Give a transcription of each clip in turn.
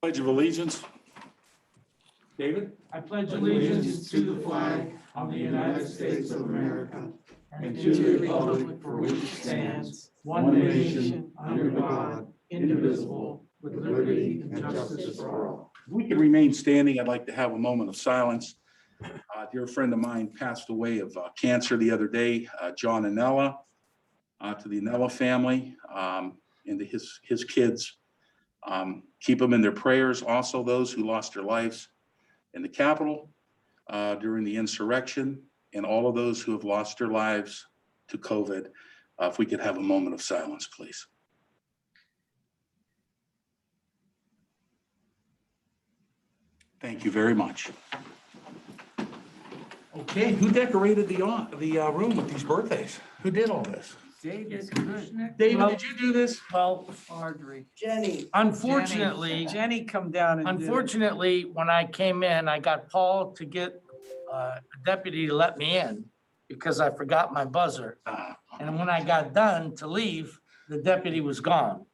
Pledge of Allegiance. David? I pledge allegiance to the flag of the United States of America and to the republic for which it stands, one nation, under God, indivisible, with liberty and justice for all. If we could remain standing, I'd like to have a moment of silence. A dear friend of mine passed away of cancer the other day, John Anella, to the Anella family, and to his kids. Keep them in their prayers. Also, those who lost their lives in the Capitol during the insurrection, and all of those who have lost their lives to COVID. If we could have a moment of silence, please. Thank you very much. Okay, who decorated the room with these birthdays? Who did all this? David, David, did you do this? well, Audrey. Jenny. Unfortunately, Jenny come down and unfortunately, when I came in, I got Paul to get a deputy to let me in because I forgot my buzzer. And when I got done to leave, the deputy was gone.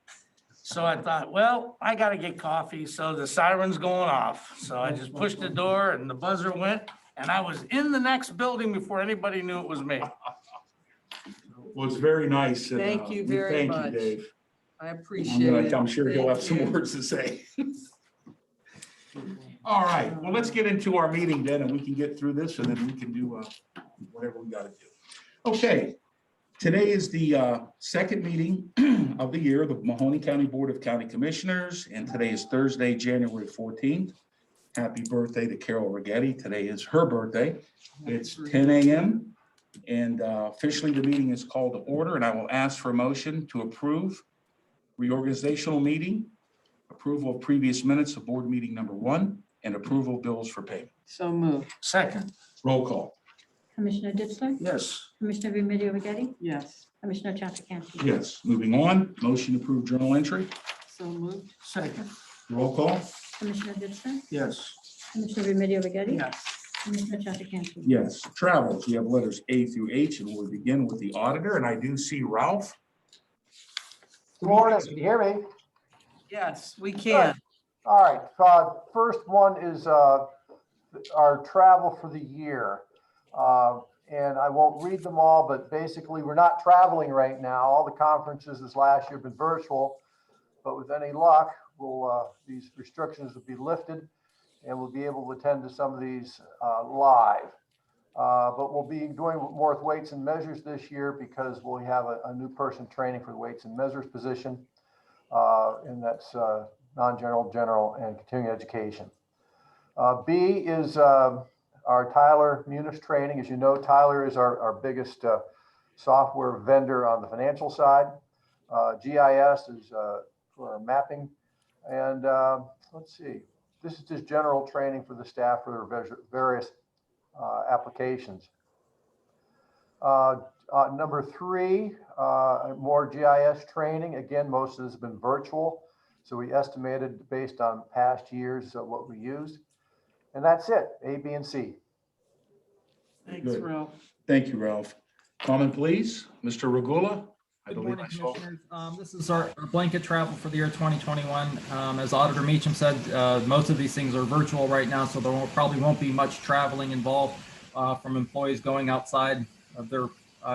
So I thought, well, I gotta get coffee. So the siren's going off. So I just pushed the door and the buzzer went, and I was in the next building before anybody knew it was me. Well, it's very nice. And, Thank you very much. Thank you, Dave. I appreciate it. I'm sure he'll have some Thank you. words to say. All right, well, let's get into our meeting then, and we can get through this, and then we can do whatever we gotta do. Okay, today is the second meeting of the year, the Mahoning County Board of County Commissioners, and today is Thursday, January 14th. Happy birthday to Carol Rigetti. Today is her birthday. It's 10 a.m. and officially the meeting is called to order, and I will ask for a motion to approve reorganizational meeting, approval of previous minutes of board meeting number 1, and approval of bills for payment. So moved. Second, Roll call. Commissioner Ditzler? yes. Commissioner Remedy Agati? Yes. Commissioner Trafficante? Yes, moving on, motion to approve journal entry. So moved. Second, Roll call. Commissioner Ditzler? yes. Commissioner Remedy Agati? Yes. Commissioner Trafficante? Yes, travels, we have letters A through H, and we'll begin with the auditor, and I do see Ralph. Good morning, can you hear me? Yes, we can. All right, first one is our travel for the year. And I won't read them all, but basically we're not traveling right now. All the conferences this last year have been virtual, but with any luck, these restrictions will be lifted and we'll be able to attend to some of these live. But we'll be doing more with weights and measures this year because we'll have a new person training for the weights and measures position. And that's non-general, general, and continuing education. B is our Tyler Munis training. As you know, Tyler is our biggest software vendor on the financial side. GIS is for our mapping. And let's see, this is just general training for the staff for their various applications. Number 3, more GIS training. Again, most of this has been virtual. So we estimated based on past years what we used. And that's it, A, B, and C. Thanks, Good. Ralph. Thank you, Ralph. Comment, please, Mr. Regula. I Good believe morning, I saw. Commissioners. This is our blanket travel for the year 2021. As Auditor Meacham said, most of these things are virtual right now, so there probably won't be much traveling involved from employees going outside of their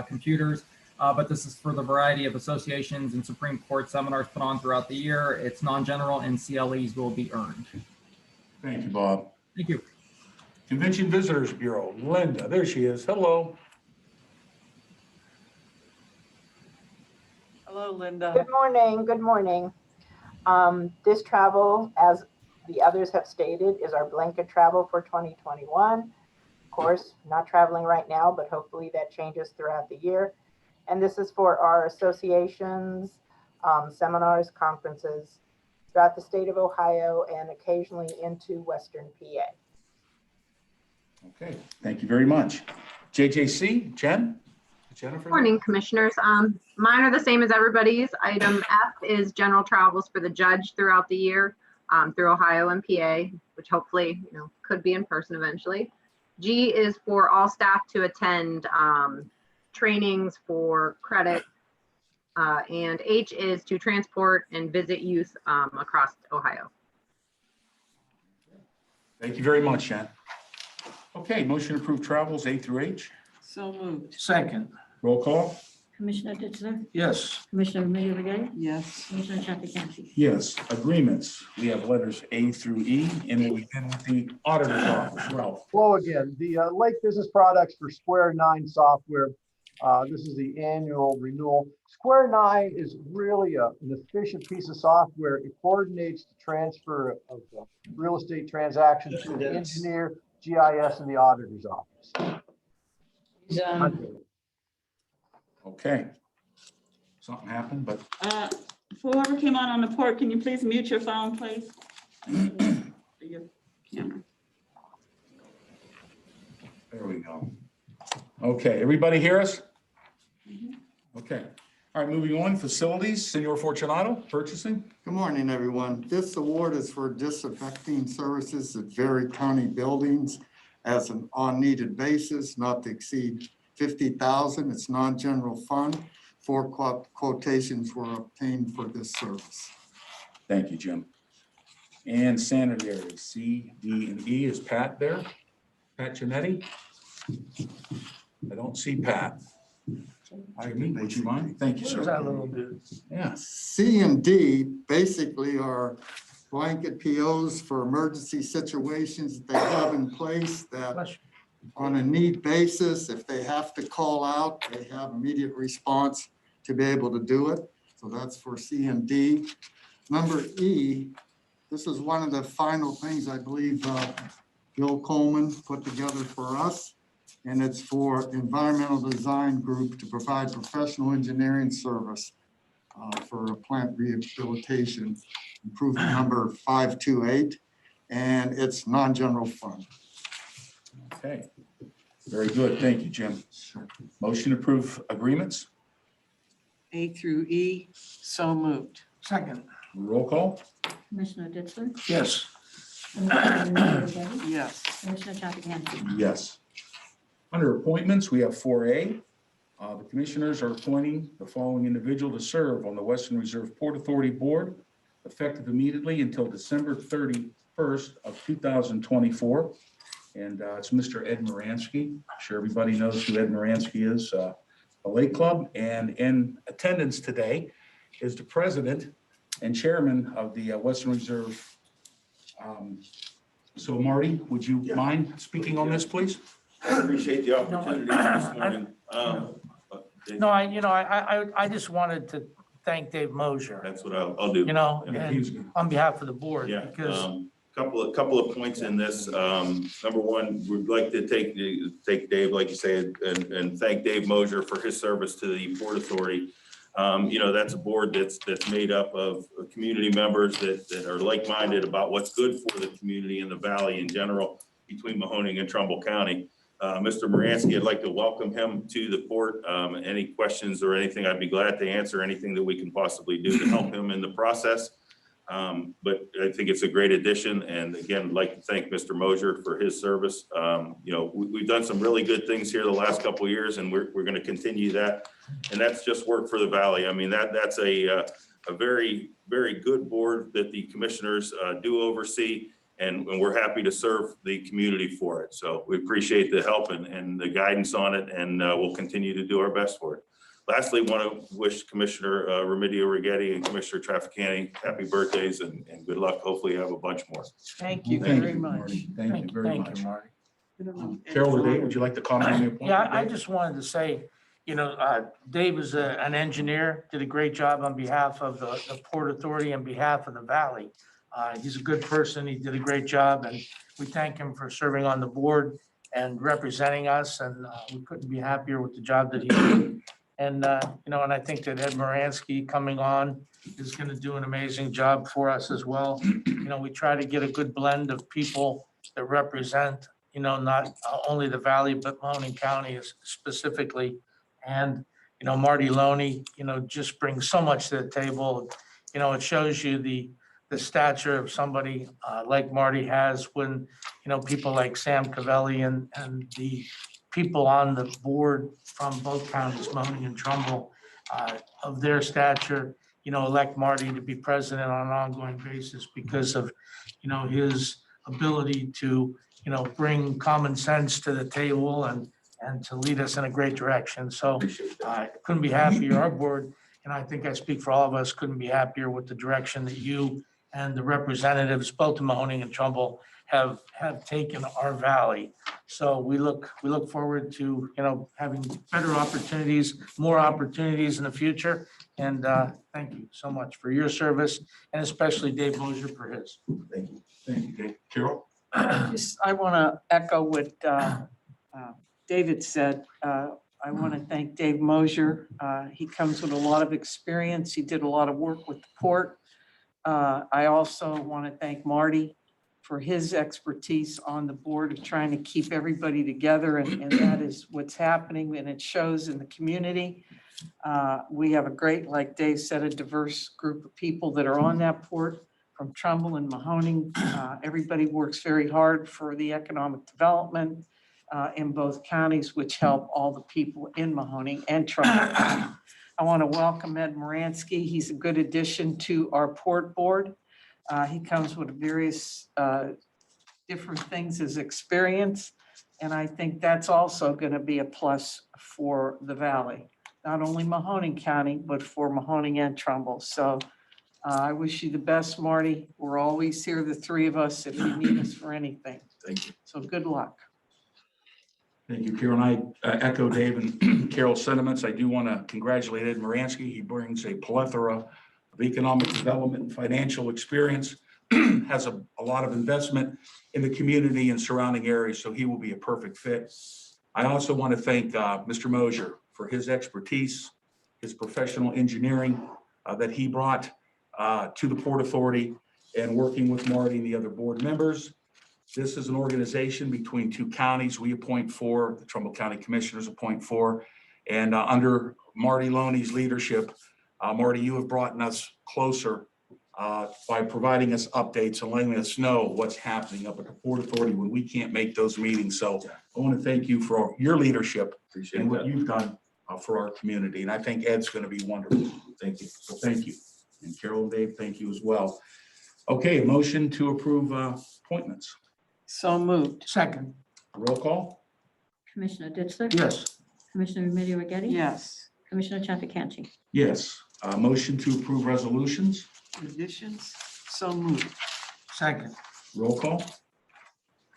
computers. But this is for the variety of associations and Supreme Court seminars put on throughout the year. It's non-general and CLEs will be earned. Thank you, Bob. Thank you. Convention Visitors Bureau, Linda, there she is. Hello. Hello, Linda. Good morning, good morning. This travel, as the others have stated, is our blanket travel for 2021. Of course, not traveling right now, but hopefully that changes throughout the year. And this is for our associations, seminars, conferences throughout the state of Ohio and occasionally into Western PA. Okay, thank you very much. JJC, Jennifer? Morning, Commissioners. Mine are the same as everybody's. Item F is general travels for the judge throughout the year through Ohio and PA, which hopefully, could be in person eventually. G is for all staff to attend trainings for credit. And H is to transport and visit youth across Ohio. Thank you very much, Jen. Okay, motion to approve travels A through H. So moved. Second, Roll call. Commissioner Ditzler? yes. Commissioner Remedy Agati? Yes. Commissioner Trafficante? Yes, agreements. We have letters A through E, and we'll begin with the auditor's office. Ralph. Hello again. The Lake Business Products for Square 9 software. This is the annual renewal. Square 9 is really an efficient piece of software. It coordinates the transfer of real estate transactions to the engineer, GIS, and the auditor's office. Okay. Something happened, but For whoever came on the port, can you please mute your phone, please? Your camera. there we go. Okay, everybody hear us? Okay. All right, moving on, facilities, Senor Fortunato, purchasing. Good morning, everyone. This award is for disinfecting services at various county buildings as an on-needed basis, not to exceed $50,000. It's non-general fund. 4 quotations were obtained for this service. Thank you, Jim. And sanitary, C, D, and E. Is Pat there? Pat Genetti? I don't see Pat. Jimmy, would you mind? Thank you, Where's that sir. little dude? Yeah, C and D basically are blanket POs for emergency situations that they have in place that Bless you. on a need basis, if they have to call out, they have immediate response to be able to do it. So that's for C and D. Number E, this is one of the final things I believe Bill Coleman put together for us. And it's for Environmental Design Group to provide professional engineering service for a plant rehabilitation, improvement number 528. And it's non-general fund. okay. Very good. Thank you, Jim. Motion to approve agreements. A through E. So moved. Second, Roll call. Commissioner Ditzler? yes. Commissioner Remedy Agati? Yes. Commissioner Trafficante? Yes. Under appointments, we have 4A. The commissioners are appointing the following individual to serve on the Western Reserve Port Authority Board, effective immediately until December 31st of 2024. And it's Mr. Ed Moransky. I'm sure everybody knows who Ed Moransky is, a Lake Club. And in attendance today is the president and chairman of the Western Reserve. So Marty, would you mind speaking on this, please? I appreciate the opportunity this morning. No, I just wanted to thank Dave Mosier, That's what I'll do. Yeah, he was and good. on behalf of the board, Yeah, because couple of points in this. Number one, we'd like to take Dave, like you said, and thank Dave Mosier for his service to the Port Authority. That's a board that's made up of community members that are like-minded about what's good for the community and the valley in general between Mahoning and Trumbull County. Mr. Moransky, I'd like to welcome him to the port. Any questions or anything, I'd be glad to answer anything that we can possibly do to help him in the process. But I think it's a great addition. And again, I'd like to thank Mr. Mosier for his service. We've done some really good things here the last couple of years, and we're going to continue that. And that's just work for the valley. I mean, that's a very, very good board that the commissioners do oversee. And we're happy to serve the community for it. So we appreciate the help and the guidance on it, and we'll continue to do our best for it. Lastly, want to wish Commissioner Remedy Agati and Commissioner Trafficante happy birthdays and good luck. Hopefully you have a bunch more. Thank you Thank very you, much. Marty. Thank you very much. Thank you, Marty. Carol or Dave, would you like to comment on the appointment? Yeah, I Dave? just wanted to say, Dave is an engineer, did a great job on behalf of the Port Authority, on behalf of the Valley. He's a good person. He did a great job, and we thank him for serving on the board and representing us. And we couldn't be happier with the job that he did. And, and I think that Ed Moransky coming on is going to do an amazing job for us as well. We try to get a good blend of people that represent, not only the Valley, but Mahoning County specifically. And, Marty Loney, just brings so much to the table. It shows you the stature of somebody like Marty has when, people like Sam Cavelli and the people on the board from both counties, Mahoning and Trumbull, of their stature, elect Marty to be president on an ongoing basis because of, his ability to, bring common sense to the table and to lead us in a great direction. So I couldn't be happier. Our board, and I think I speak for all of us, couldn't be happier with the direction that you and the representatives, both in Mahoning and Trumbull, have taken our valley. So we look forward to, having better opportunities, more opportunities in the future. And thank you so much for your service, and especially Dave Mosier for his. Thank you. Thank you, Dave. Carol? I want to echo what David said. I want to thank Dave Mosier. He comes with a lot of experience. He did a lot of work with the port. I also want to thank Marty for his expertise on the board of trying to keep everybody together, and that is what's happening, and it shows in the community. We have a great, like Dave said, a diverse group of people that are on that port from Trumbull and Mahoning. Everybody works very hard for the economic development in both counties, which help all the people in Mahoning and Trumbull. I want to welcome Ed Moransky. He's a good addition to our port board. He comes with various different things as experience, and I think that's also going to be a plus for the valley, not only Mahoning County, but for Mahoning and Trumbull. So I wish you the best, Marty. We're always here, the three of us, if you need us for anything. Thank you. So good luck. Thank you, Carol. And I echo Dave and Carol's sentiments. I do want to congratulate Ed Moransky. He brings a plethora of economic development and financial experience, has a lot of investment in the community and surrounding areas, so he will be a perfect fit. I also want to thank Mr. Mosier for his expertise, his professional engineering that he brought to the Port Authority, and working with Marty and the other board members. This is an organization between two counties. We appoint 4, the Trumbull County Commissioners appoint 4. And under Marty Loney's leadership, Marty, you have brought us closer by providing us updates and letting us know what's happening up at the Port Authority when we can't make those meetings. So I want to thank you for your leadership and what you've done for our community. And I think Ed's going to be wonderful. Thank you. So thank you. And Carol and Dave, thank you as well. Okay, motion to approve appointments. So moved. Second. Roll call? Commissioner Ditzler? Yes. Commissioner Remedy Agati? Yes. Commissioner Trafficante? Yes. Motion to approve resolutions? Additions? So moved. Second. Roll call?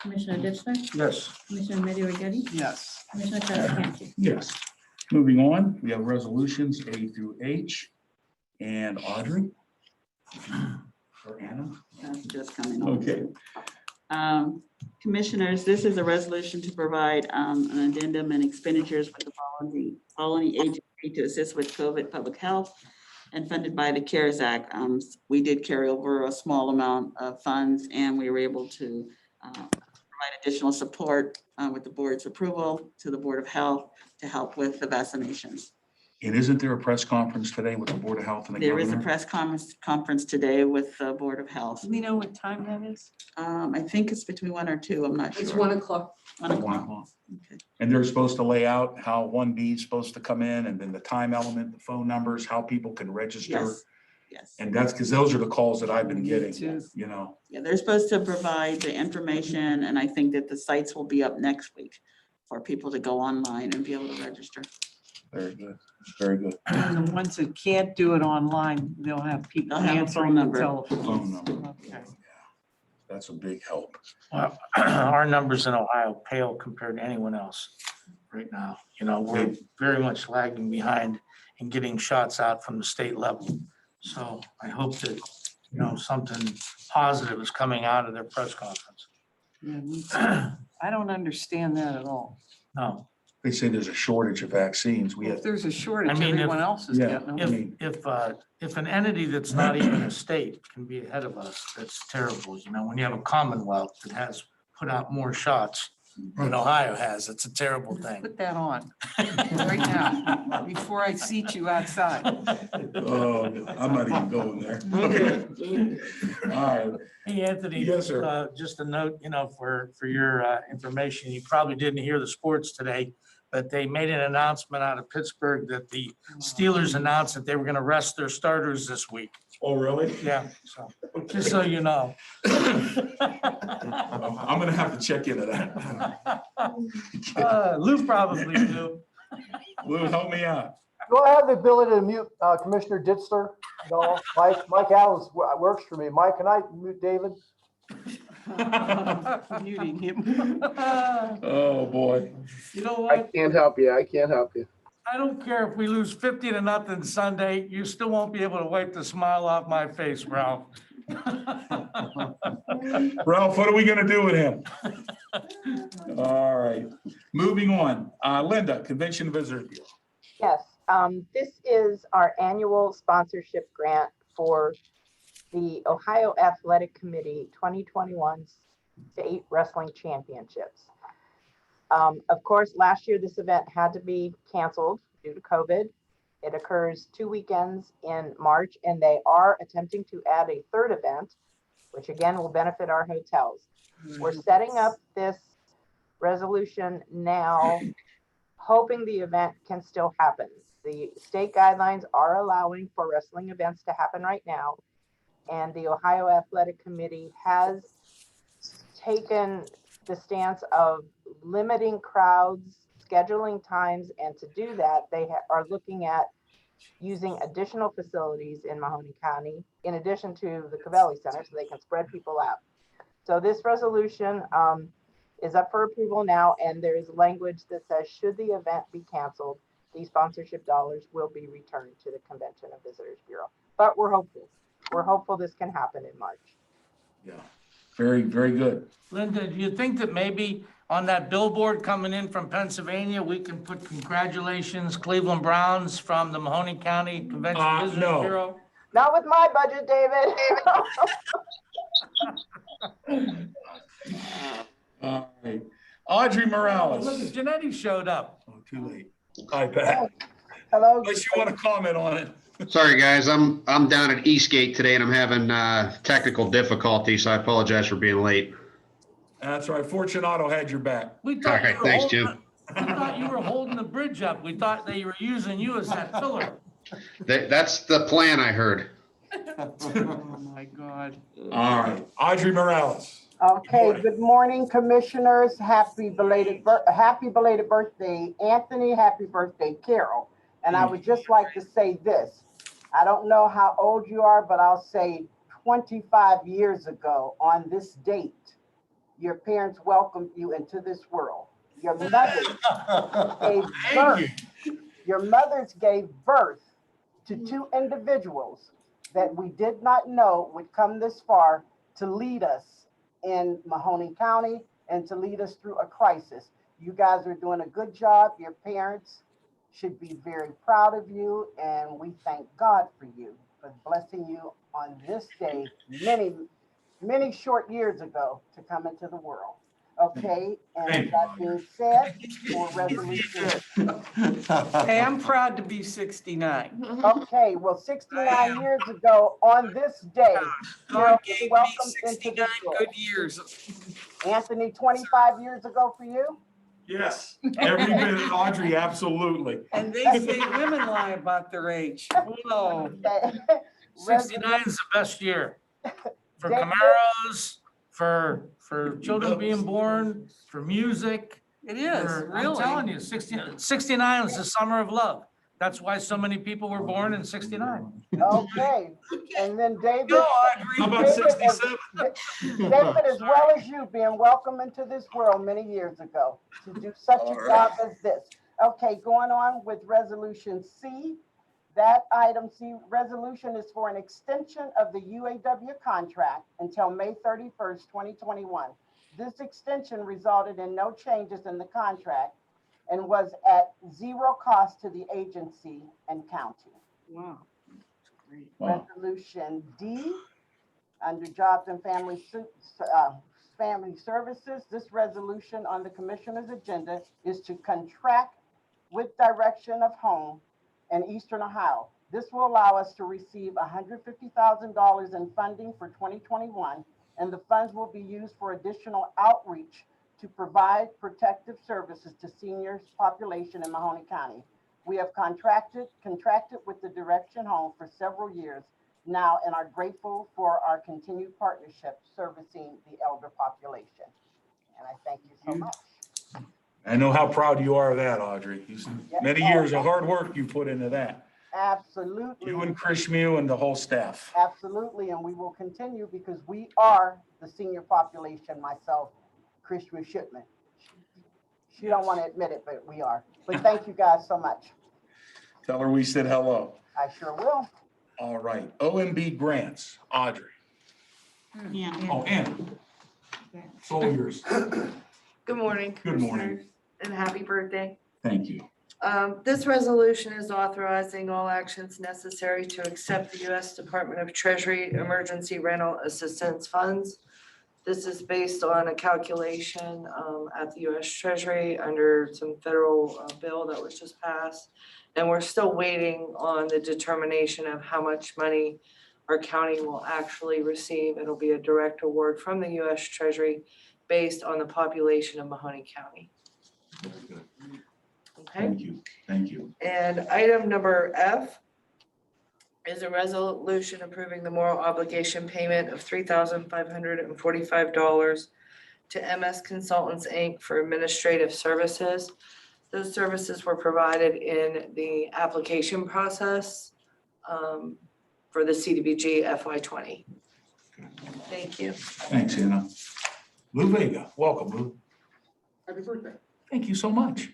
Commissioner Ditzler? Yes. Commissioner Remedy Agati? Yes. Commissioner Trafficante? Yes. Moving on, we have resolutions A through H. And Audrey? Or Anna? That's just coming on. Okay. Commissioners, this is a resolution to provide an addendum and expenditures with the following agency to assist with COVID public health and funded by the CARES Act. We did carry over a small amount of funds, and we were able to provide additional support with the board's approval to the Board of Health to help with the vaccinations. And isn't there a press conference today with the Board of Health and the There is a governor? press conference today with the Board of Health. Do we know what time that is? I think it's between 1 or 2, I'm not sure. It's 1 o'clock. 1 At o'clock. 1 o'clock. Okay. And they're supposed to lay out how 1B is supposed to come in, and then the time element, the phone numbers, how people can register. Yes, yes. And that's because those are the calls that I've been Me getting, too. you know. Yeah, they're supposed to provide the information, and I think that the sites will be up next week for people to go online and be able to register. Very good. Very good. And the ones that can't do it online, they'll have people They'll have a phone answering the number. telephone. Phone number. Okay. That's a big help. Well, our numbers in Ohio pale compared to anyone else right now. We're very much lagging behind in getting shots out from the state level. So I hope that, something positive is coming out of their press conference. Yeah, me too. I don't understand that at all. No, They say there's a shortage of vaccines. We If have, there's a shortage, I mean, if- everyone else is Yeah. getting I them. mean- if an entity that's not even a state can be ahead of us, that's terrible. When you have a Commonwealth that has put out more shots than Ohio has, it's a terrible thing. Put that on right now, before I seat you outside. oh, I'm not even going there. Okay. All right. Hey, Anthony. Yes, sir. Just a note, for your information, you probably didn't hear the sports today, but they made an announcement out of Pittsburgh that the Steelers announced that they were gonna rest their starters this week. Oh, really? Yeah, so, just so you know. I'm gonna have to check into that. Lou probably do. Lou, help me out. Do I have the ability to mute Commissioner Ditzler? No, Mike Allen works for me. Mike, can I mute David? Muting him. Oh, boy. You know I what? can't help you. I can't help you. I don't care if we lose 50-0 Sunday, you still won't be able to wipe the smile off my face, Ralph. Ralph, what are we gonna do with him? All right, moving on. Linda, Convention and Visitors Bureau. Yes, this is our annual sponsorship grant for the Ohio Athletic Committee 2021 State Wrestling Championships. Of course, last year this event had to be canceled due to COVID. It occurs 2 weekends in March, and they are attempting to add a third event, which again will benefit our hotels. We're setting up this resolution now, hoping the event can still happen. The state guidelines are allowing for wrestling events to happen right now, and the Ohio Athletic Committee has taken the stance of limiting crowds, scheduling times, and to do that, they are looking at using additional facilities in Mahoning County, in addition to the Covelli Center, so they can spread people out. So this resolution is up for approval now, and there is language that says, should the event be canceled, these sponsorship dollars will be returned to the Convention and Visitors Bureau. But we're hopeful. We're hopeful this can happen in March. Yeah, very, very good. Linda, do you think that maybe on that billboard coming in from Pennsylvania, we can put congratulations Cleveland Browns from the Mahoning County Convention and Visitors No. Bureau? Not with my budget, David. All right, Audrey Morales. Look, Janetti showed up. Oh, too late. Hi, Pat. Hello. Unless you want to comment on it. Sorry, guys, I'm down at Eastgate today and I'm having technical difficulties, so I apologize for being late. That's right. Fortunato had your back. We All thought right, you were thanks, holding Jim. We thought you were holding the bridge up. We thought they were using you as that pillar. That's the plan, I heard. Oh, my God. All right, Audrey Morales. Okay, good morning, commissioners. Happy belated birthday, Anthony. Happy birthday, Carol. And I would just like to say this. I don't know how old you are, but I'll say 25 years ago on this date, your parents welcomed you into this world. Your mothers gave birth. Your mothers gave birth to two individuals that we did not know would come this far to lead us in Mahoning County and to lead us through a crisis. You guys are doing a good job. Your parents should be very proud of you, and we thank God for you, for blessing you on this day many short years ago to come into the world. Okay, and that being said, for resolution. Hey, I'm proud to be 69. Okay, well, 69 years ago on this day, God gave me welcome into 69 this world. good years. Anthony, 25 years ago for you? Yes, every bit, Audrey, absolutely. And they say women lie about their age. Whoa. Okay. 69 is the best year for David? Camaros, for children being born, for music. It is, I'm really. telling you, 69 is the summer of love. That's why so many people were born in 69. Okay, and then David. Go, Audrey. How about 67? David, as well as you, being welcomed into this world many years ago to do such a job as this. Okay, going on with resolution C. That item C resolution is for an extension of the UAW contract until May 31st, 2021. This extension resulted in no changes in the contract and was at zero cost to the agency and county. Wow. Wow. Resolution D, under Jobs and Family Services, this resolution on the commissioner's agenda is to contract with Direction of Home in Eastern Ohio. This will allow us to receive $150,000 in funding for 2021, and the funds will be used for additional outreach to provide protective services to seniors population in Mahoning County. We have contracted with the Direction Home for several years now and are grateful for our continued partnership servicing the elder population. And I thank you so much. I know how proud you are of that, Audrey. Many years of hard work you put into that. Absolutely. You and Chris Mew and the whole staff. Absolutely, and we will continue because we are the senior population, myself, Chris Shipman. She don't want to admit it, but we are. But thank you guys so much. Tell her we said hello. I sure will. All right, OMB grants, Audrey. Yeah. Oh, Anna. It's all yours. Good morning. Good morning. Commissioners, and happy birthday. Thank you. This resolution is authorizing all actions necessary to accept the U.S. Department of Treasury Emergency Rental Assistance Funds. This is based on a calculation at the U.S. Treasury under some federal bill that was just passed. And we're still waiting on the determination of how much money our county will actually receive. It'll be a direct award from the U.S. Treasury based on the population of Mahoning County. Very good. Okay. Thank you. Thank you. And item number F is a resolution approving the moral obligation payment of $3,545 to MS Consultants, Inc. for administrative services. Those services were provided in the application process for the CDBG FY20. Thank you. Thanks, Anna. Lou Vega, welcome, Lou. Happy birthday. Thank you so much.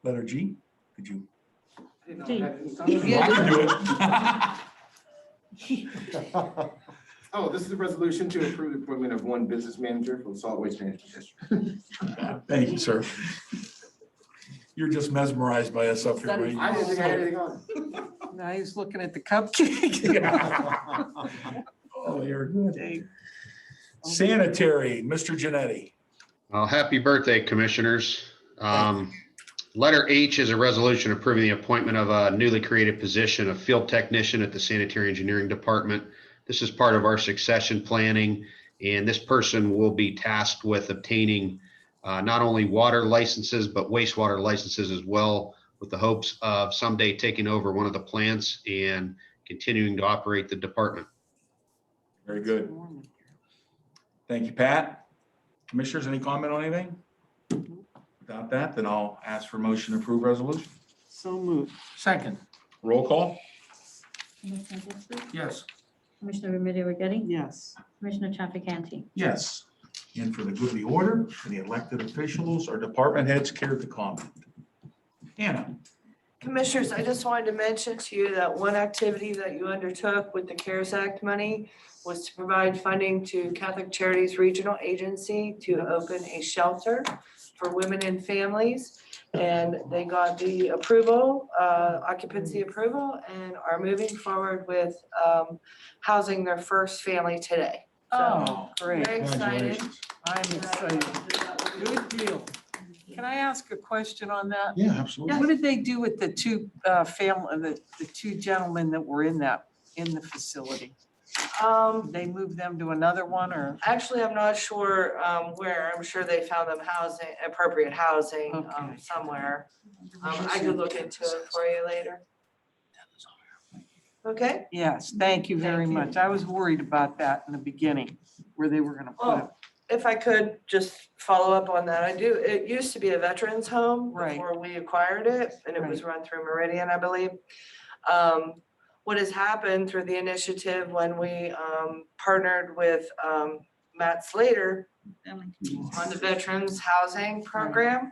Letter G, could you? G. I can do it. Oh, this is a resolution to approve the appointment of one business manager for the solid waste management district. Thank you, sir. You're just mesmerized by us up here, right? I didn't think I had anything on. Now he's looking at the cupcake. Oh, you're good. Sanitary, Mr. Genetti. Well, happy birthday, commissioners. Letter H is a resolution approving the appointment of a newly created position of field technician at the Sanitary Engineering Department. This is part of our succession planning, and this person will be tasked with obtaining not only water licenses, but wastewater licenses as well, with the hopes of someday taking over one of the plants and continuing to operate the department. Very good. Thank you, Pat. Commissioners, any comment on anything? Without that, then I'll ask for motion to approve resolution. So moved. Second, Roll call? Commissioner Ditzler? yes. Commissioner Remedy Agati? Yes. Commissioner Trafficante? Yes. And for the good of the order, and the elected officials or department heads care to comment. Anna? Commissioners, I just wanted to mention to you that one activity that you undertook with the CARES Act money was to provide funding to Catholic Charities Regional Agency to open a shelter for women and families. And they got the approval, occupancy approval, and are moving forward with housing their first family today. Oh, great. Very excited. Congratulations. I'm excited. Good deal. Can I ask a question on that? Yeah, absolutely. What did they do with the two the two gentlemen that were in the facility? They moved them to another one, or? Actually, I'm not sure where. I'm sure they found them housing, appropriate housing Okay. somewhere. I could look into it for you later. Okay? Yes, thank you very Thank you. much. I was worried about that in the beginning, where they were gonna put it. Oh, if I could just follow up on that, it used to be a veterans home Right. before we acquired it, and it was run through Meridian, I believe. What has happened through the initiative when we partnered with Matt Slater on the Veterans Housing Program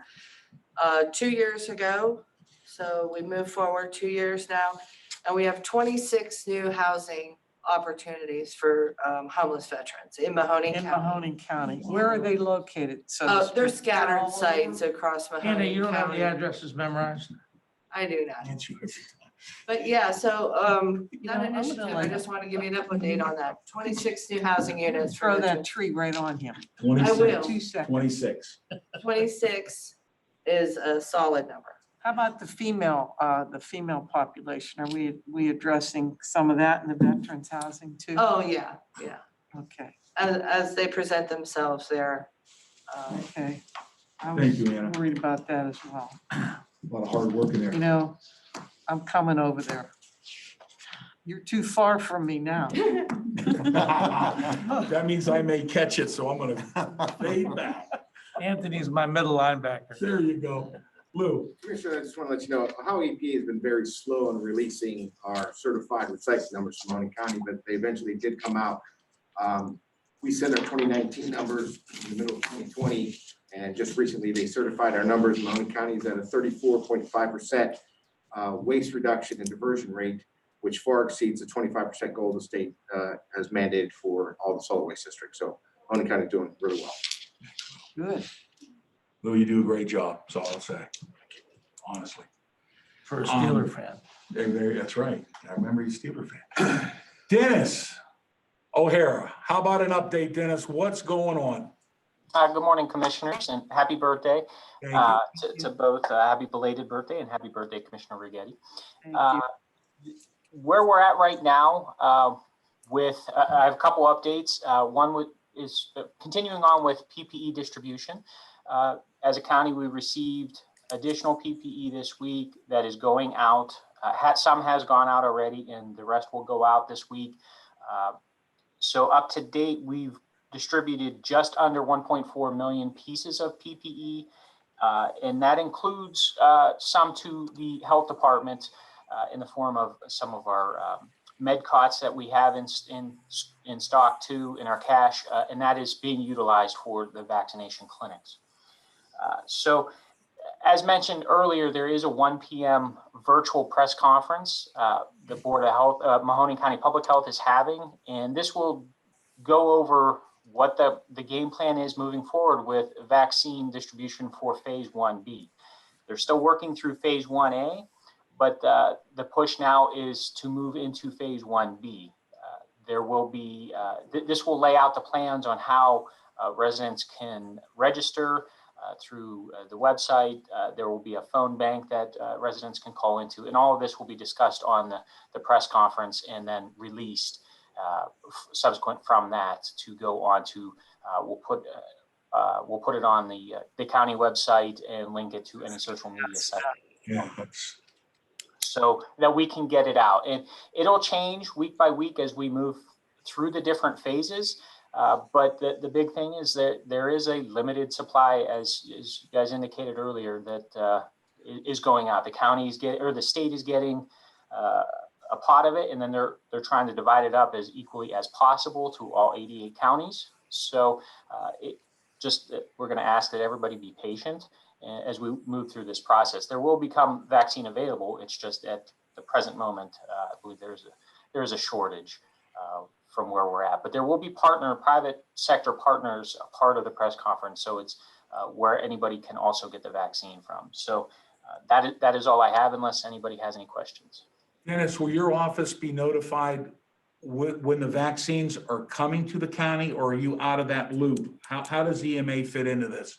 2 years ago. So we moved forward 2 years now, and we have 26 new housing opportunities for homeless veterans in Mahoning In County. Mahoning County. Where are they located? So They're scattered sites across Anna, Mahoning you don't have the County. addresses memorized? I do not. Answer every time. But yeah, so know, that I'm gonna initiative, I like- just want to give you an update on that. 26 new housing units for throw that veterans. tree right on him. I 26. will. 2 seconds. 26. 26 is a solid number. How about the female population? Are we addressing some of that in the veterans housing too? Oh, yeah, yeah. Okay. As they present themselves, they're Okay. I Thank was you, Anna. worried about that as well. A lot of hard work in You there. know, I'm coming over there. You're too far from me now. That means I may catch it, so I'm gonna fade back. Anthony's my middle linebacker. There you go. Lou. Commissioner, I just want to let you know, how EPA has been very slow in releasing our certified recycling numbers from Mahoning County, but they eventually did come out. We sent our 2019 numbers in the middle of 2020, and just recently they certified our numbers. Mahoning County is at a 34.5% waste reduction and diversion rate, which far exceeds the 25% goal the state has mandated for all the solid waste districts. So Mahoning County is doing really well. Good. Lou, you do a great job, that's all I'll say, honestly. For a Steeler fan. That's right. I remember you're a Steeler fan. Dennis O'Hara, how about an update, Dennis? What's going on? Good morning, commissioners, and happy birthday Thank you. to both. Happy belated birthday and happy birthday, Commissioner Rigetti. Thank you. Where we're at right now I have a couple updates. One is continuing on with PPE distribution. As a county, we received additional PPE this week that is going out. Some has gone out already, and the rest will go out this week. So up to date, we've distributed just under 1.4 million pieces of PPE, and that includes some to the health department in the form of some of our med cots that we have in stock too in our cache, and that is being utilized for the vaccination clinics. So as mentioned earlier, there is a 1 p.m. virtual press conference the Board of Health, Mahoning County Public Health is having, and this will go over what the game plan is moving forward with vaccine distribution for phase 1B. They're still working through phase 1A, but the push now is to move into phase 1B. There will be, this will lay out the plans on how residents can register through the website. There will be a phone bank that residents can call into, and all of this will be discussed on the press conference and then released subsequent from that to go on to, we'll put it on the county website and link it to any social media site. Yeah. So that we can get it out, and it'll change week by week as we move through the different phases. But the big thing is that there is a limited supply, as you guys indicated earlier, that is going out. The counties the state is getting a pot of it, and then they're trying to divide it up as equally as possible to all 88 counties. So we're going to ask that everybody be patient as we move through this process. There will become vaccine available. It's just at the present moment, I believe there is a shortage from where we're at. But there will be private sector partners a part of the press conference. So it's where anybody can also get the vaccine from. So that is all I have, unless anybody has any questions. Dennis, will your office be notified when the vaccines are coming to the county, or are you out of that loop? How does EMA fit into this?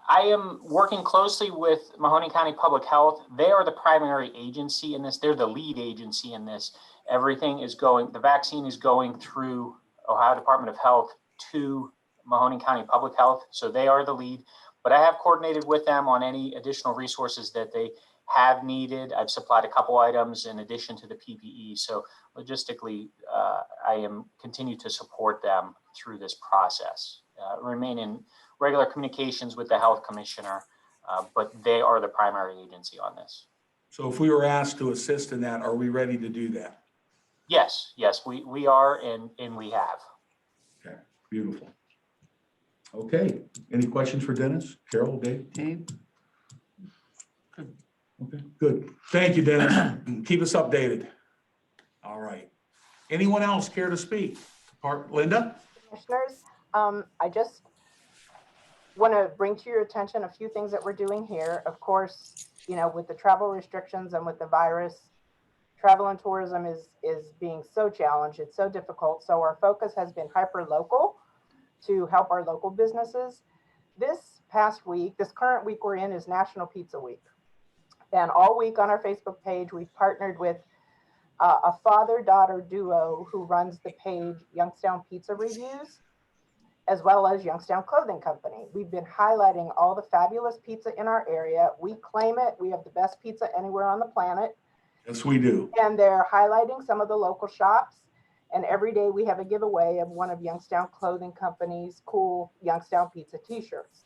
I am working closely with Mahoning County Public Health. They are the primary agency in this. They're the lead agency in this. The vaccine is going through Ohio Department of Health to Mahoning County Public Health. So they are the lead, but I have coordinated with them on any additional resources that they have needed. I've supplied a couple items in addition to the PPE. So logistically, I am continue to support them through this process. Remain in regular communications with the health commissioner, but they are the primary agency on this. So if we were asked to assist in that, are we ready to do that? Yes, we are, and we have. Okay, beautiful. Okay, any questions for Dennis, Carol, Dave? Dave? Okay, good. Thank you, Dennis. Keep us updated. All right. Anyone else care to speak? Linda? Commissioners, I just want to bring to your attention a few things that we're doing here. Of course, with the travel restrictions and with the virus, travel and tourism is being so challenged. It's so difficult. So our focus has been hyper local to help our local businesses. This current week we're in is National Pizza Week. And all week on our Facebook page, we've partnered with a father-daughter duo who runs the page Youngstown Pizza Reviews. as well as Youngstown Clothing Company. We've been highlighting all the fabulous pizza in our area. We claim it. We have the best pizza anywhere on the planet. Yes, we do. And they're highlighting some of the local shops. And every day we have a giveaway of one of Youngstown Clothing Company's cool Youngstown Pizza t-shirts.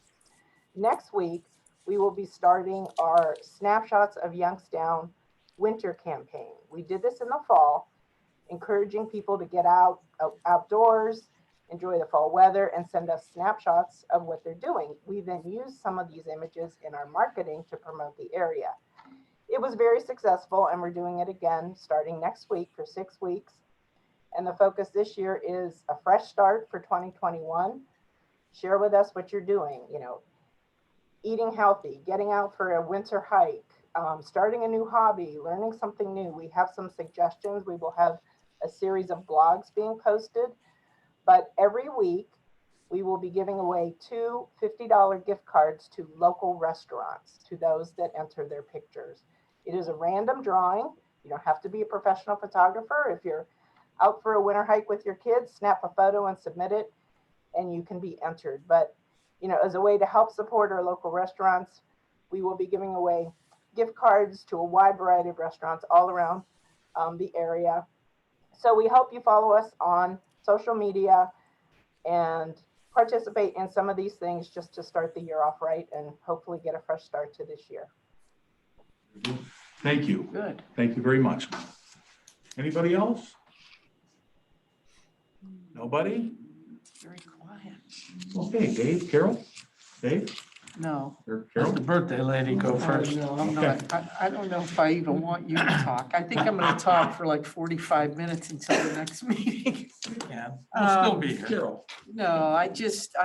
Next week, we will be starting our Snapshots of Youngstown winter campaign. We did this in the fall, encouraging people to get outdoors, enjoy the fall weather, and send us snapshots of what they're doing. We then use some of these images in our marketing to promote the area. It was very successful, and we're doing it again starting next week for 6 weeks. And the focus this year is a fresh start for 2021. Share with us what you're doing, eating healthy, getting out for a winter hike, starting a new hobby, learning something new. We have some suggestions. We will have a series of blogs being posted. But every week, we will be giving away 2 $50 gift cards to local restaurants, to those that enter their pictures. It is a random drawing. You don't have to be a professional photographer. If you're out for a winter hike with your kids, snap a photo and submit it, and you can be entered. But, as a way to help support our local restaurants, we will be giving away gift cards to a wide variety of restaurants all around the area. So we hope you follow us on social media and participate in some of these things just to start the year off right and hopefully get a fresh start to this year. Thank you. Good. Thank you very much. Anybody else? Nobody? Very quiet. Okay, Dave, Carol? Dave? No. Or Let Carol? the birthday lady go first. No, I'm not. I don't know if I even want you to talk. I think I'm gonna talk for like 45 minutes until the next meeting. Yeah, we'll still be here. Carol? No, I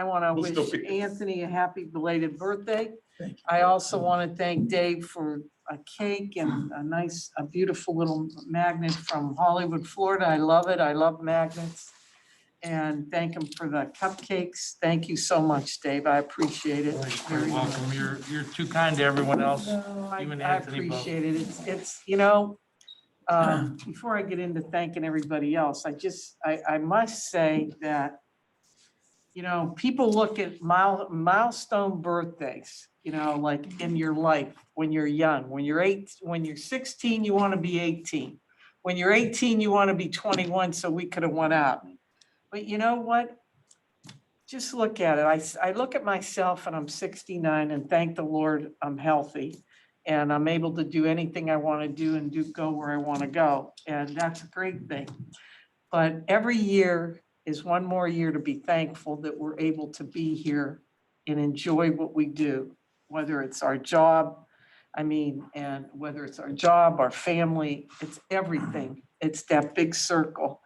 want to We'll still wish be here. Anthony a happy belated birthday. Thank you. I also want to thank Dave for a cake and a beautiful little magnet from Hollywood, Florida. I love it. I love magnets. And thank him for the cupcakes. Thank you so much, Dave. I appreciate it You're very much. welcome. You're too kind to everyone else. No, I You and I Anthony both. appreciate it. It's before I get into thanking everybody else, I must say that, people look at milestone birthdays, like in your life, when you're young, when you're 16, you want to be 18. When you're 18, you want to be 21, so we could have went out. But you know what? Just look at it. I look at myself and I'm 69 and thank the Lord I'm healthy and I'm able to do anything I want to do and go where I want to go. And that's a great thing. But every year is one more year to be thankful that we're able to be here and enjoy what we do, whether it's our job, and whether it's our job, our family, it's everything. It's that big circle.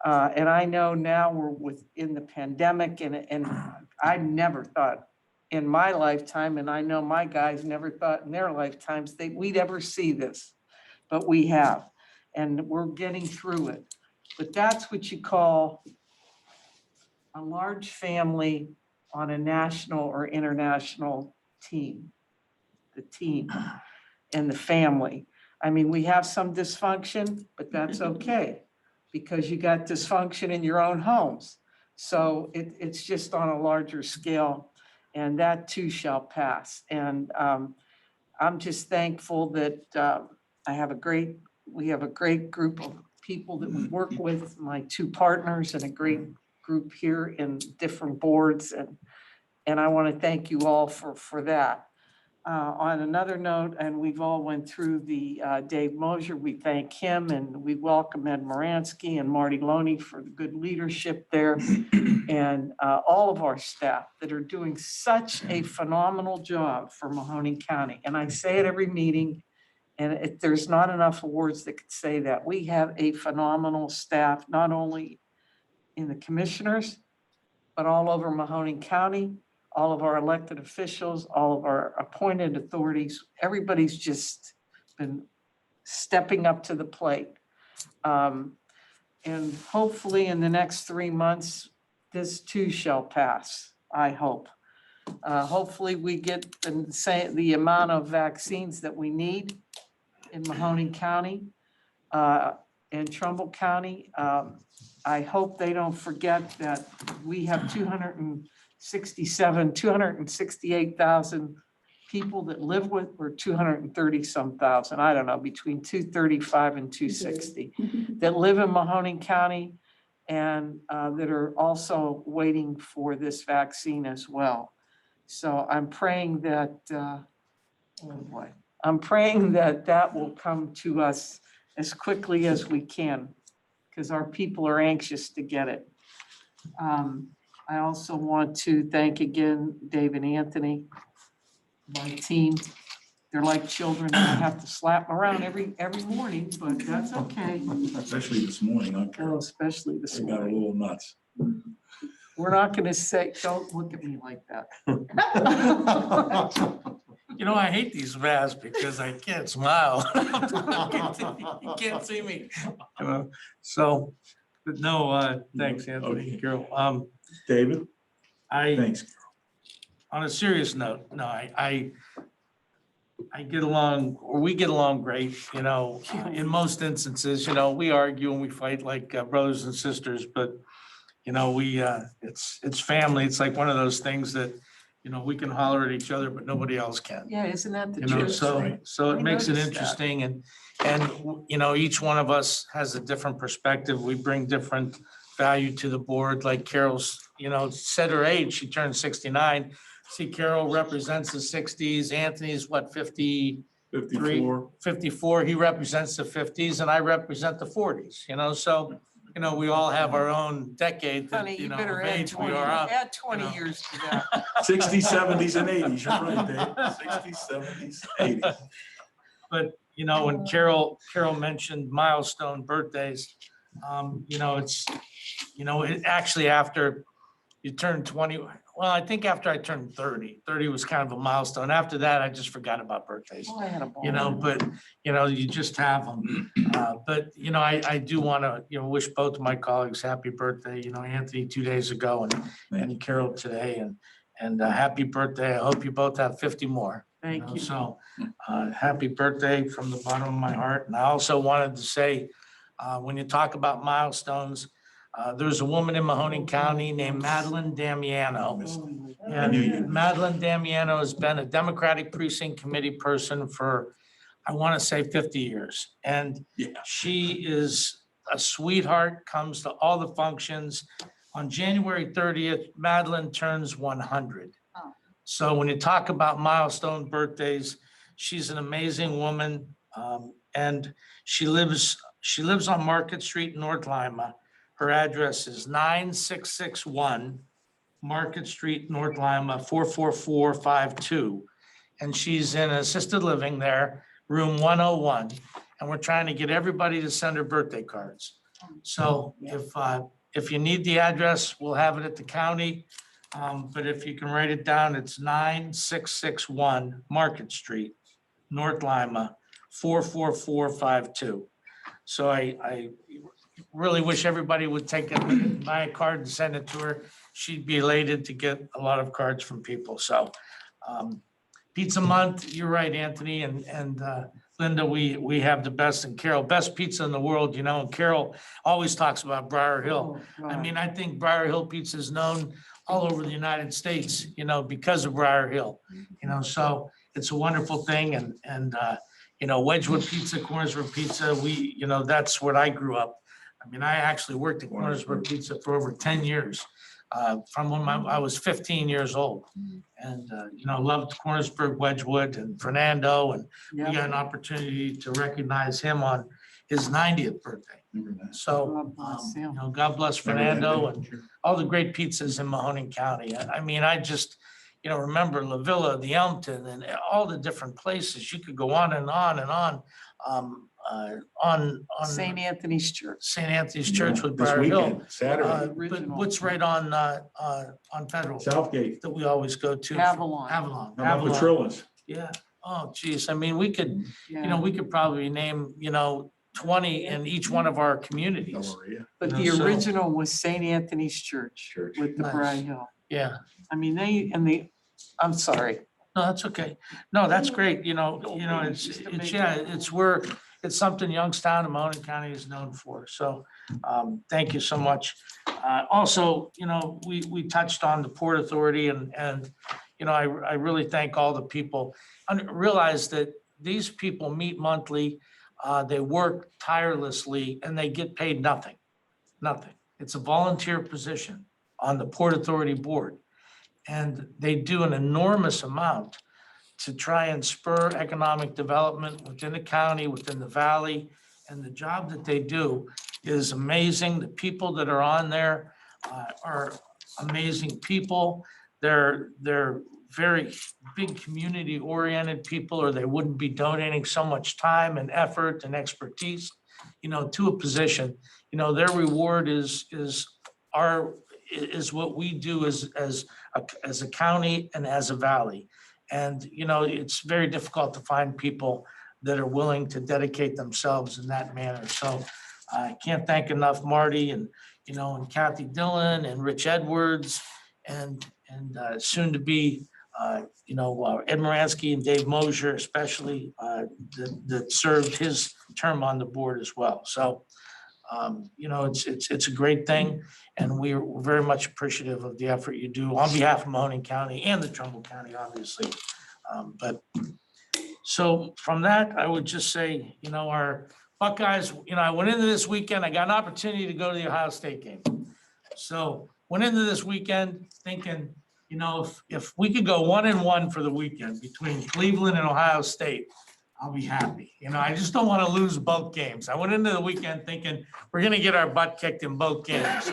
And I know now we're within the pandemic and I never thought in my lifetime, and I know my guys never thought in their lifetimes that we'd ever see this, but we have, and we're getting through it. But that's what you call a large family on a national or international team, the team and the family. We have some dysfunction, but that's okay. Because you got dysfunction in your own homes. So it's just on a larger scale and that too shall pass. And I'm just thankful that we have a great group of people that we work with, my 2 partners and a great group here in different boards. And I want to thank you all for that. On another note, and we've all went through the Dave Mosier, we thank him and we welcome Ed Moransky and Marty Loney for the good leadership there and all of our staff that are doing such a phenomenal job for Mahoning County. And I say it every meeting and there's not enough words that could say that. We have a phenomenal staff, not only in the commissioners, but all over Mahoning County. All of our elected officials, all of our appointed authorities, everybody's just been stepping up to the plate. And hopefully in the next 3 months, this too shall pass, I hope. Hopefully we get the amount of vaccines that we need in Mahoning County. in Trumbull County. I hope they don't forget that we have 268,000 people that live with, or 230 some thousand, I don't know, between 235 and 260 that live in Mahoning County and that are also waiting for this vaccine as well. So I'm praying that, oh boy, I'm praying that that will come to us as quickly as we can, because our people are anxious to get it. I also want to thank again Dave and Anthony, my team. They're like children. I have to slap them around every morning, but that's okay. Especially this morning, huh, Oh, Carol? especially this They got a morning. little nuts. We're not gonna say, don't look at me like that. You know, I hate these masks because I can't smile. You can't see me. You know, so, but no, thanks, Anthony, Okay. Carol. David? I, Thanks. on a serious note, no, I get along, or we get along great, you know, in most instances, you know, we argue and we fight like brothers and sisters, but you know, it's family. It's like one of those things that, you know, we can holler at each other, but nobody else can. Yeah, isn't that the You know, truth? so I it makes it noticed that. interesting and, you know, each one of us has a different perspective. We bring different value to the board, like Carol's, you know, said her age, she turned 69. See, Carol represents the sixties, Anthony's what, 54. 54, he represents the 50s and I represent the 40s, you know, so, you know, we all have our own decade that, Honey, you you know, better of add age we 20, are up. add 20 know. years to that. 60s, 70s, and 80s. You're right, Dave. 60s, 70s, 80s. But, you know, when Carol mentioned milestone birthdays, you know, it's, you know, it actually after you turn 20, well, I think after I turned 30 was kind of a milestone. After that, I just forgot about birthdays. Oh, I had a ball. You know, but, you know, you just have them. But, you know, I do want to, you know, wish both of my colleagues happy birthday, you know, Anthony 2 days ago and Carol today and happy birthday. I hope you both have 50 more. Thank you. So, happy birthday from the bottom of my heart. And I also wanted to say, when you talk about milestones, there's a woman in Mahoning County named Madeline Damiano. And Madeline Damiano has been a Democratic Precinct Committee person for, I want to say 50 years. And she is a sweetheart, comes to all the functions. On January 30th, Madeline turns 100. So when you talk about milestone birthdays, she's an amazing woman. And she lives on Market Street, North Lima. Her address is 9661 Market Street, North Lima, 44452. And she's in assisted living there, room 101. And we're trying to get everybody to send her birthday cards. So if you need the address, we'll have it at the county. But if you can write it down, it's 9661 Market Street, North Lima, 44452. So I really wish everybody would take it, buy a card and send it to her. She'd be elated to get a lot of cards from people. So pizza month, you're right, Anthony and Linda, we have the best, and Carol, best pizza in the world, you know, and Carol always talks about Briar Hill. I mean, I think Briar Hill pizza is known all over the United States, you know, because of Briar Hill, you know, so it's a wonderful thing. And you know, Wedgwood Pizza, Cornersburg Pizza, you know, that's what I grew up. I mean, I actually worked at Cornersburg Pizza for over 10 years, from when I was 15 years old. And, you know, loved Cornersburg, Wedgwood, and Fernando, and we got an opportunity to recognize him on his 90th birthday. So, you know, God bless Fernando and all the great pizzas in Mahoning County. I mean, I just, you know, remember La Villa, the Elmton, and all the different places. You could go on and on and on. On St. Anthony's Church. St. Anthony's Church with This Briar Hill. weekend, Saturday. But what's right on Federal? Southgate. That we always go to. Avalon. Avalon. How about Petrillas? Yeah. Oh, geez. I mean, we could, you know, we could probably name, you know, 20 in each one of our communities. But You the know, so- original was St. Anthony's Church with the Nice. Briar Hill. Yeah. I mean, I'm sorry. No, that's okay. No, that's great. You know, it's where, it's something Youngstown and Mahoning County is known for. So thank you so much. Also, we touched on the Port Authority and I really thank all the people. Realize that these people meet monthly, they work tirelessly and they get paid nothing. It's a volunteer position on the Port Authority Board. And they do an enormous amount to try and spur economic development within the county, within the valley. And the job that they do is amazing. The people that are on there are amazing people. They're very big community oriented people, or they wouldn't be donating so much time and effort and expertise, to a position. Their reward is what we do as a county and as a valley. And, it's very difficult to find people that are willing to dedicate themselves in that manner. So I can't thank enough Marty and Kathy Dillon and Rich Edwards and soon to be, Ed Moransky and Dave Mosier, especially that served his term on the board as well. So, it's a great thing, and we're very much appreciative of the effort you do on behalf of Mahoning County and the Trumbull County, obviously. So from that, I would just say, our Buckeyes, I went into this weekend, I got an opportunity to go to the Ohio State game. So went into this weekend thinking, if we could go 1-1 for the weekend between Cleveland and Ohio State, I'll be happy. I just don't want to lose both games. I went into the weekend thinking we're going to get our butt kicked in both games.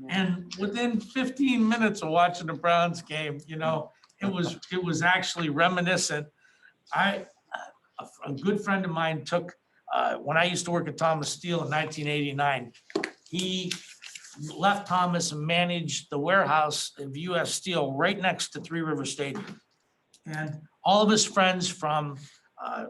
And within 15 minutes of watching the Browns game, it was actually reminiscent. A good friend of mine took, when I used to work at Thomas Steel in 1989, he left Thomas and managed the warehouse of US Steel right next to Three River Stadium. And all of his friends from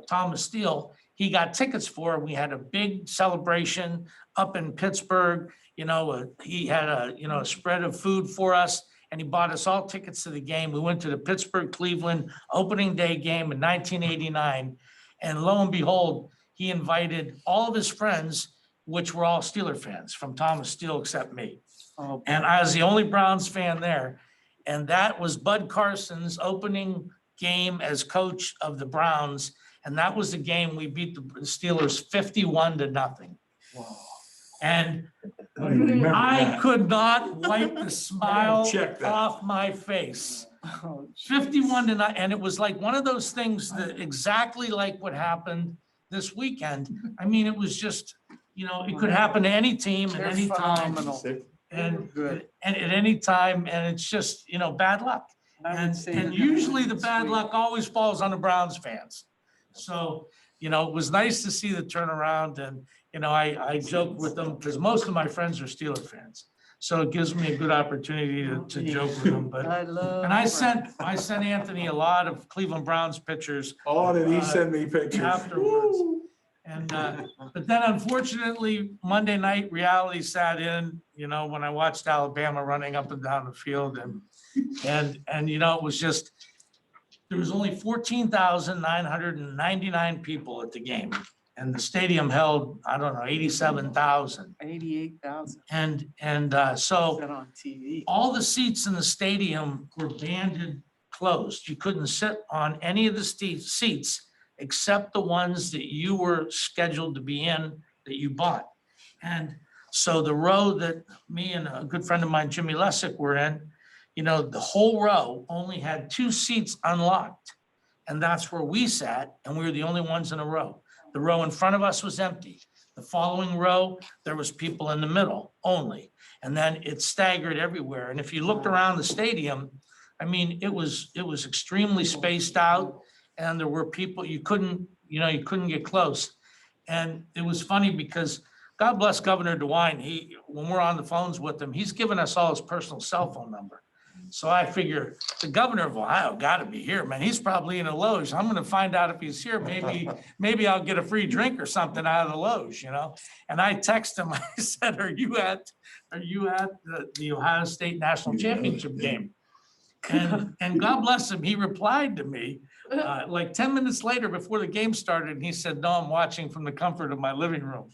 Thomas Steel, he got tickets for. We had a big celebration up in Pittsburgh. He had a spread of food for us, and he bought us all tickets to the game. We went to the Pittsburgh-Cleveland opening day game in 1989. And lo and behold, he invited all of his friends, which were all Steeler fans from Thomas Steel except me. Oh, And I was the only Browns fan there. And that was Bud Carson's opening game as coach of the Browns. And that was the game we beat the Steelers 51-0. Wow. And I don't even remember I that. could not wipe the smile Check that. off my face. oh, 51-0, and it was like one of those things that exactly like what happened this weekend. I mean, it was just, it could happen to any team at They're any time. phenomenal. And Good. at any time, and it's just, bad luck. I would And say and that usually the this bad week- luck always falls on the Browns fans. So, it was nice to see the turnaround, and, I joke with them because most of my friends are Steeler fans. So it gives me a good opportunity to joke with them, but. I love. And I sent Anthony a lot of Cleveland Browns pictures Oh, did he send me pictures? afterwards. And, but then unfortunately, Monday night reality sat in, when I watched Alabama running up and down the field and, it was just, there was only 14,999 people at the game. And the stadium held, I don't know, 87,000. 88,000. And so Said on TV. all the seats in the stadium were banded closed. You couldn't sit on any of the seats except the ones that you were scheduled to be in that you bought. And so the row that me and a good friend of mine, Jimmy Lessick, were in, the whole row only had 2 seats unlocked. And that's where we sat, and we were the only ones in a row. The row in front of us was empty. The following row, there was people in the middle only. And then it staggered everywhere. And if you looked around the stadium, I mean, it was extremely spaced out, and there were people, you couldn't get close. And it was funny because God bless Governor DeWine, when we're on the phones with him, he's given us all his personal cell phone number. So I figure the governor of Ohio got to be here, man. He's probably in a Lowe's. I'm going to find out if he's here. Maybe I'll get a free drink or something out of the Lowe's, And I text him. I said, "Are you at the Ohio State National Championship game?" And God bless him, he replied to me like 10 minutes later before the game started, and he said, no, I'm watching from the comfort of my living room.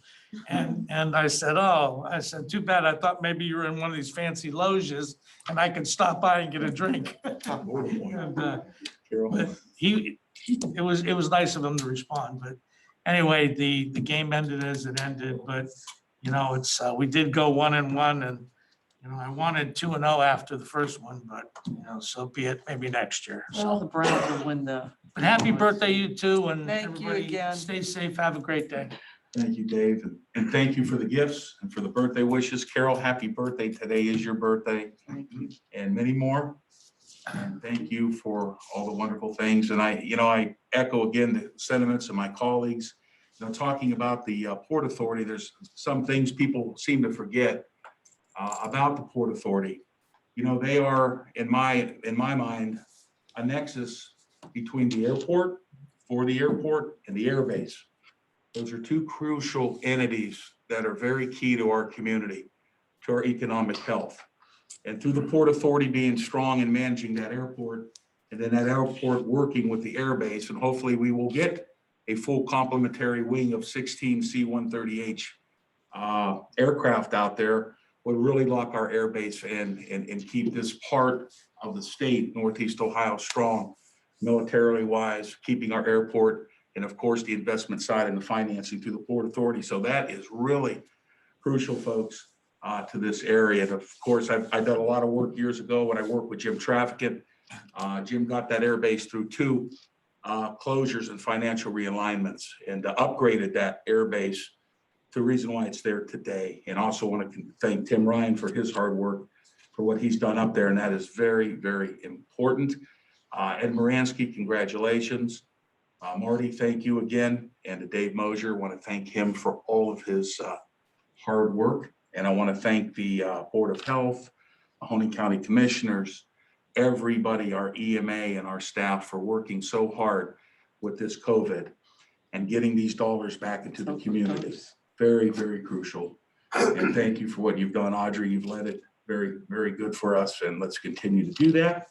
And I said, oh, I said, too bad. I thought maybe you were in one of these fancy loges and I could stop by and get a drink. And, but it was nice of him to respond, but anyway, the game ended as it ended, but you know, it's, we did go 1-1 and, you know, I wanted 2-0 after the first one, but you know, so be it, maybe next year. Well, the So, Browns will win the. but happy birthday, you too, and Thank you everybody again. stay safe. Have a great day. Thank you, Dave, and thank you for the gifts and for the birthday wishes. Carol, happy birthday. Today is your birthday. Thank you. And many more. And thank you for all the wonderful things. And I echo again the sentiments of my colleagues. You know, talking about the Port Authority, there's some things people seem to forget about the Port Authority. You know, they are, in my mind, a nexus between the airport, for the airport, and the airbase. Those are two crucial entities that are very key to our community, to our economic health. And through the Port Authority being strong in managing that airport, and then that airport working with the airbase, and hopefully we will get a full complementary wing of 16 C-130H aircraft out there, would really lock our airbase and keep this part of the state, Northeast Ohio, strong, militarily wise, keeping our airport, and of course, the investment side and the financing through the Port Authority. So that is really crucial, folks, to this area. And of course, I've done a lot of work years ago when I worked with Jim Trafficant. Jim got that airbase through 2 closures and financial realignments, and upgraded that airbase to the reason why it's there today. And also want to thank Tim Ryan for his hard work, for what he's done up there. And that is very, very important. Ed Moransky, congratulations. Marty, thank you again. And to Dave Mosier, want to thank him for all of his hard work. And I want to thank the Board of Health, Mahoning County Commissioners, everybody, our EMA and our staff for working so hard with this COVID and getting these dollars back into the community. Very, very crucial. And thank you for what you've done, Audrey. You've led it very, very good for us, and let's continue to do that.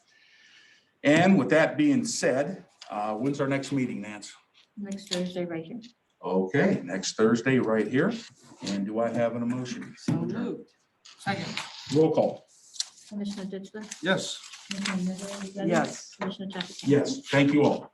And with that being said, when's our next meeting, Nance? Next Thursday, right here. Okay, next Thursday, right here. And do I have an emotion? So moved. Second. Roll call. Commissioner Ditzler? Yes. Commissioner Midgley O'Geady? Yes. Commissioner Trafficant? Yes, thank you all.